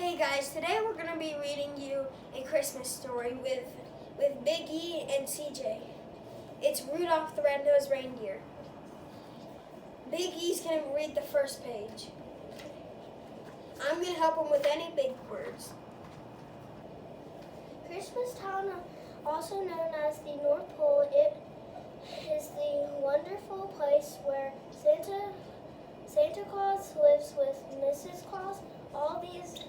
Hey guys, today we're going to be reading you a Christmas story with Big E and CJ. It's Rudolph the Red-Nosed Reindeer. Big E's going to read the first page. I'm going to help him with any big words. Christmas Town, also known as the North Pole, it is the wonderful place where Santa Claus lives with Mrs. Claus. All these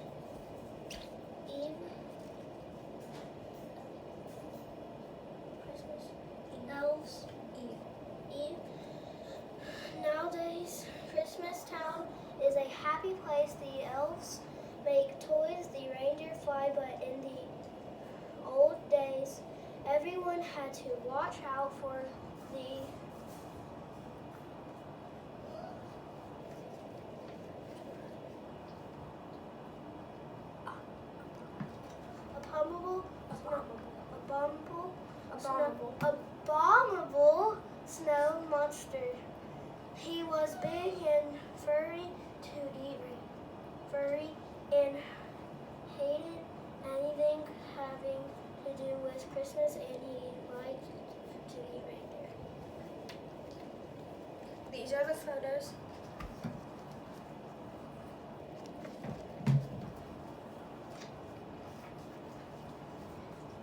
elves. Nowadays, Christmas Town is a happy place. The elves make toys, the reindeer fly, but in the old days, everyone had to watch out for the abominable snow monster. He was big and furry and hated anything having to do with Christmas, and he liked to eat reindeer. These are the photos.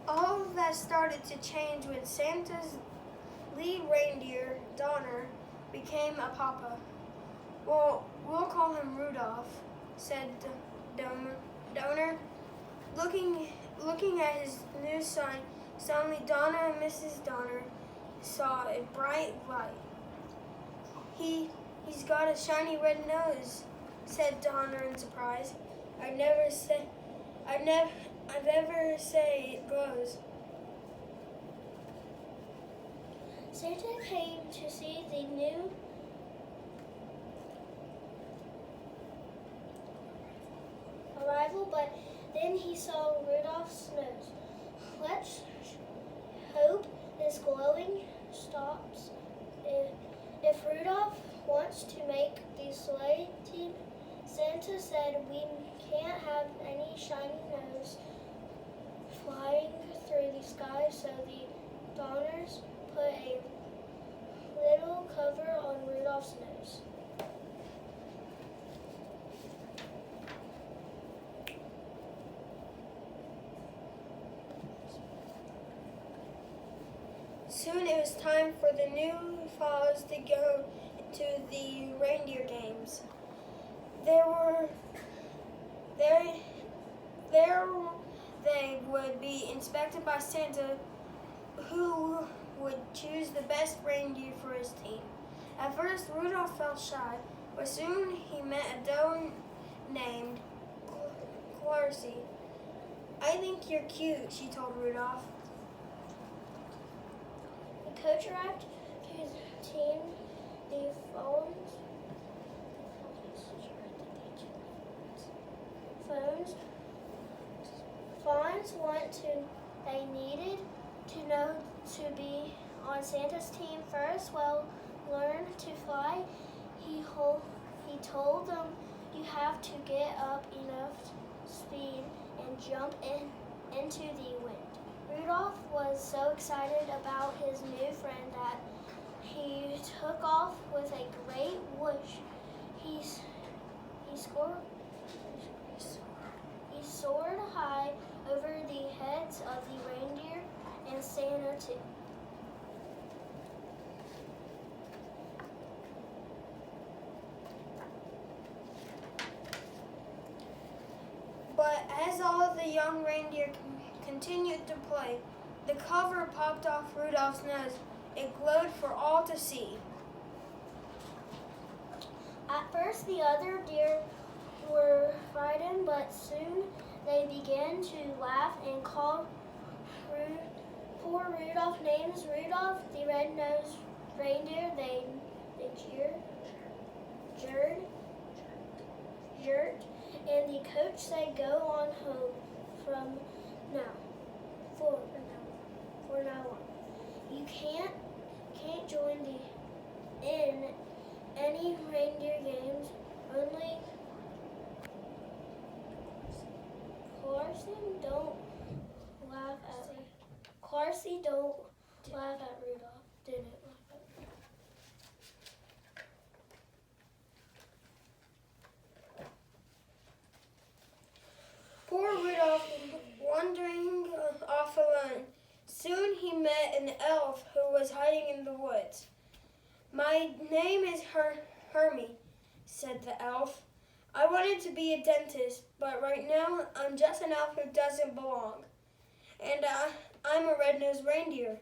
All of that started to change when Santa's lead reindeer, Donner, became a papa. Well, we'll call him Rudolph, said Donner. Looking at his new son, suddenly Donner and Mrs. Donner saw a bright light. He's got a shiny red nose, said Donner in surprise. I'd ever say it glows. Santa came to see the new arrival, but then he saw Rudolph's nose. Let's hope this glowing stops. If Rudolph wants to make the sleigh team, Santa said we can't have any shiny nose flying through the sky, so the Donners put a little cover on Rudolph's nose. Soon it was time for the new fellows to go to the reindeer games. They would be inspected by Santa, who would choose the best reindeer for his team. At first, Rudolph felt shy, but soon he met a doe named Clarcy. I think you're cute, she told Rudolph. The coach arrived to his team. The Fawns they needed to know to be on Santa's team first. Well, learn to fly. He told them you have to get up enough speed and jump into the wind. Rudolph was so excited about his new friend that he took off with a great whoosh. He soared high over the heads of the reindeer and Santa too. But as all of the young reindeer continued to play, the cover popped off Rudolph's nose. It glowed for all to see. At first, the other deer were frightened, but soon they began to laugh and call poor Rudolph names. Rudolph the Red-Nosed Reindeer, they jeered, and the coach said, "Go on home for now on. You can't join in any reindeer games. Only Clarcy don't laugh at Rudolph. Didn't laugh at Rudolph. Poor Rudolph wandering off alone. Soon he met an elf who was hiding in the woods. "My name is Hermie," said the elf. "I wanted to be a dentist, but right now I'm just an elf who doesn't belong. And I'm a red-nosed reindeer,"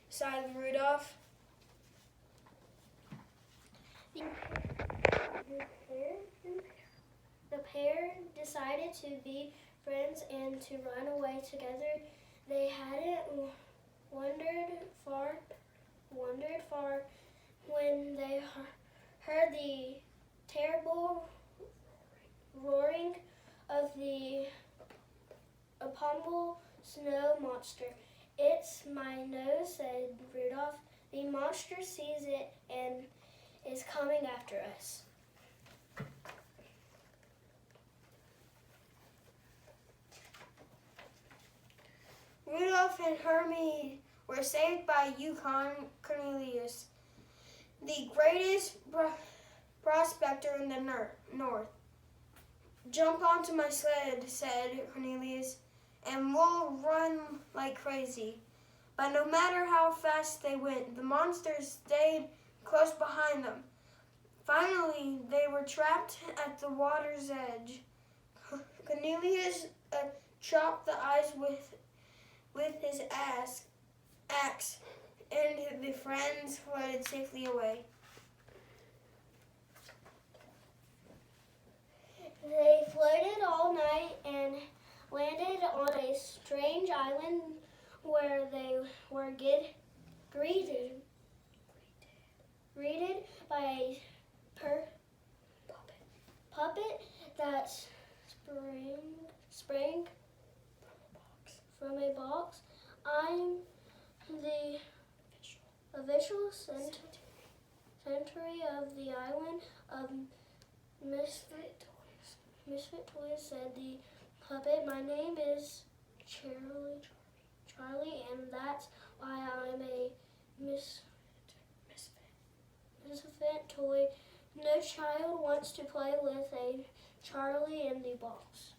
sighed Rudolph. The pair decided to be friends and to run away together. They hadn't wandered far when they heard the terrible roaring of the abominable snow monster. "It's my nose," said Rudolph. "The monster sees it and is coming after us." Rudolph and Hermie were saved by Yukon Cornelius, the greatest prospector in the north. "Jump onto my sled," said Cornelius, "and we'll run like crazy." But no matter how fast they went, the monsters stayed close behind them. Finally, they were trapped at the water's edge. Cornelius chopped the ice with his axe, and the friends floated safely away. They floated all night and landed on a strange island where they were greeted by a puppet that sprang from a box. "I'm the official secretary of the island of Misfit Toys," said the puppet. "My name is Charlie, and that's why I'm a misfit toy. No child wants to play with a Charlie in the box."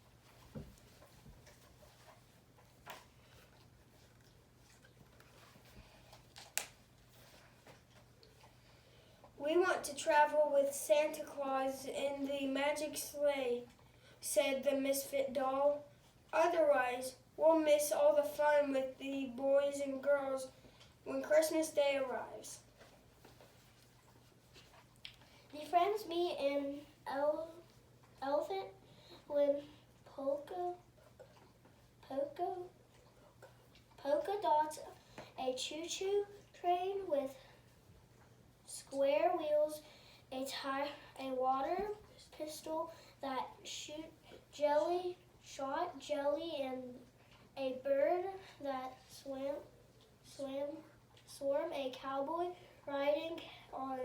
"We want to travel with Santa Claus in the magic sleigh," said the misfit doll. "Otherwise, we'll miss all the fun with the boys and girls when Christmas Day arrives." The friends meet in Elephant when polka dots, a choo-choo train with square wheels, a water pistol that shot jelly, and a bird that swarm, a cowboy riding on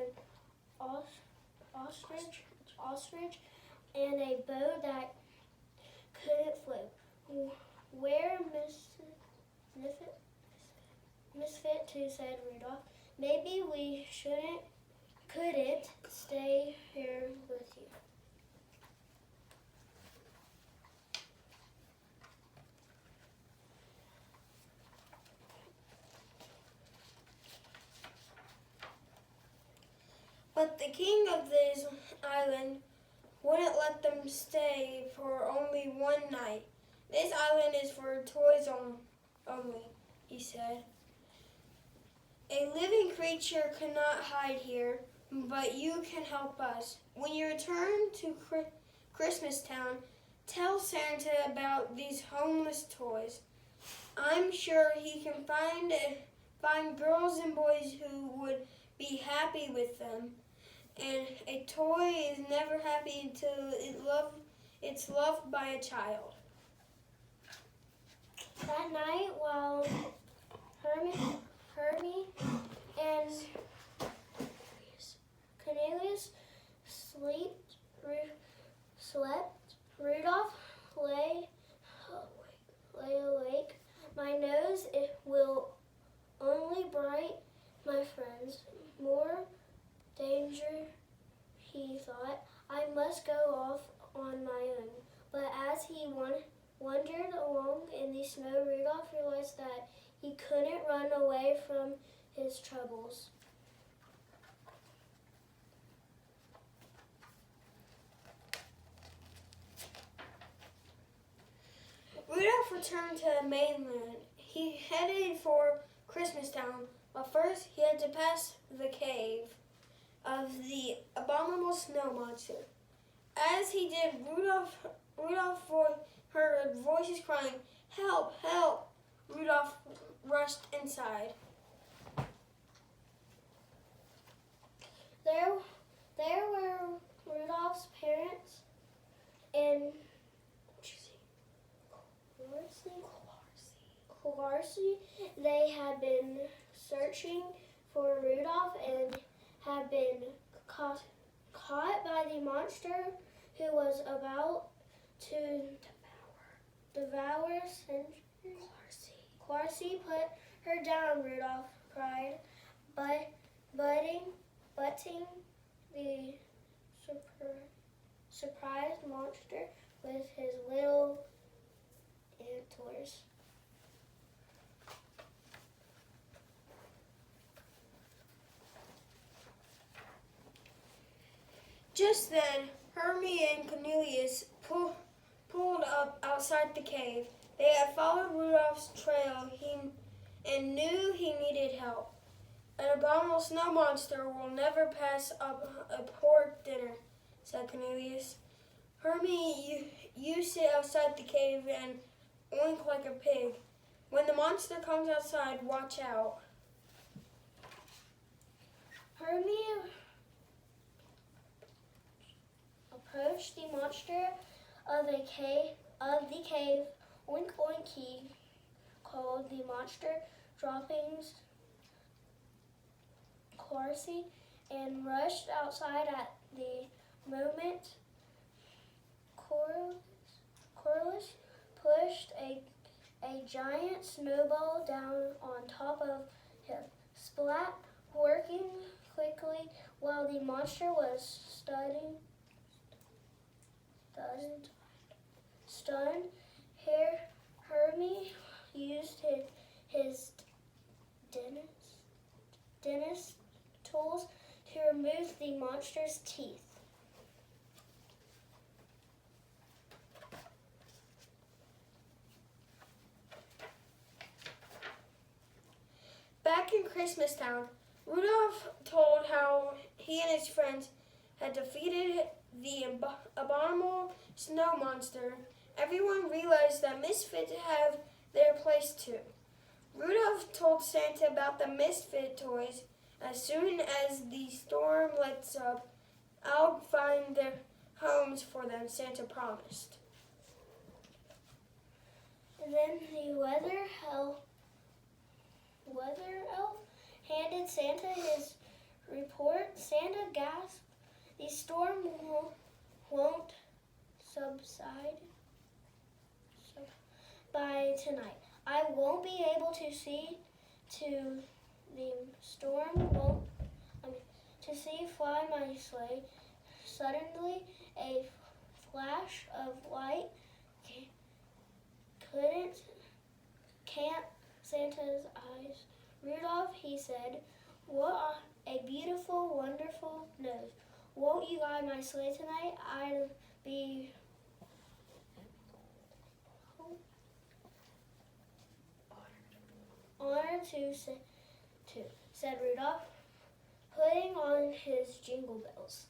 an ostrich, and a boat that couldn't float. "Where Misfit Two," said Rudolph. "Maybe we couldn't stay here with you." But the king of this island wouldn't let them stay for only one night. "This island is for toys only," he said. "A living creature cannot hide here, but you can help us. When you return to Christmas Town, tell Santa about these homeless toys. I'm sure he can find girls and boys who would be happy with them. And a toy is never happy until it's loved by a child." That night, while Hermie and Cornelius slept, Rudolph lay as he wandered along in the snow, Rudolph realized that he couldn't run away from his troubles. Rudolph returned to the mainland. He headed for Christmas Town, but first he had to pass the cave of the abominable snow monster. As he did, Rudolph heard voices crying, "Help! Help!" Rudolph rushed inside. There were Rudolph's parents and Clarcy. They had been searching for Rudolph and had been caught by the monster who was about to devour Clarcy. Put her down, Rudolph cried, butting the surprised monster with his little antlers. Just then, Hermie and Cornelius pulled up outside the cave. They had followed Rudolph's trail and knew he needed help. "An abominable snow monster will never pass up a pork dinner," said Cornelius. "Hermie, you sit outside the cave and oink like a pig. When the monster comes outside, watch out." Hermie approached the monster of the cave. Oink oink, he called the monster, dropping Clarcy, and rushed outside at the moment. Corliss pushed a giant snowball down on top of him. Splat, working quickly while the monster was stunned. Hermie used his dentist tools to remove the monster's teeth. Back in Christmas Town, Rudolph told how he and his friends had defeated the abominable snow monster. Everyone realized that misfits have their place too. Rudolph told Santa about the misfit toys. "As soon as the storm lets up, I'll find their homes for them," Santa promised. And then the weather elf handed Santa his report. Santa gasped, "The storm won't subside by tonight. I won't be able to see to the storm to see fly my sleigh." Suddenly, a flash of light caught Santa's eyes. "Rudolph," he said, "what a beautiful, wonderful nose. Won't you guide my sleigh tonight? I'd be honored to," said Rudolph, putting on his jingle bells.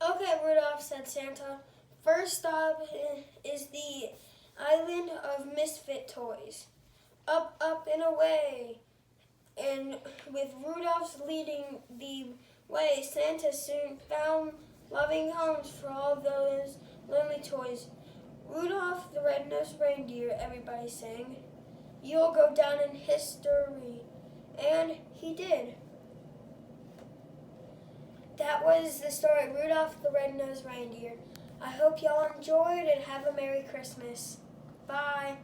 "Okay, Rudolph," said Santa. "First stop is the island of misfit toys. Up, up, and away." And with Rudolph leading the way, Santa soon found loving homes for all those lonely toys. "Rudolph the Red-Nosed Reindeer," everybody sang. "You'll go down in history." And he did. That was the story, Rudolph the Red-Nosed Reindeer. I hope y'all enjoyed and have a Merry Christmas. Bye.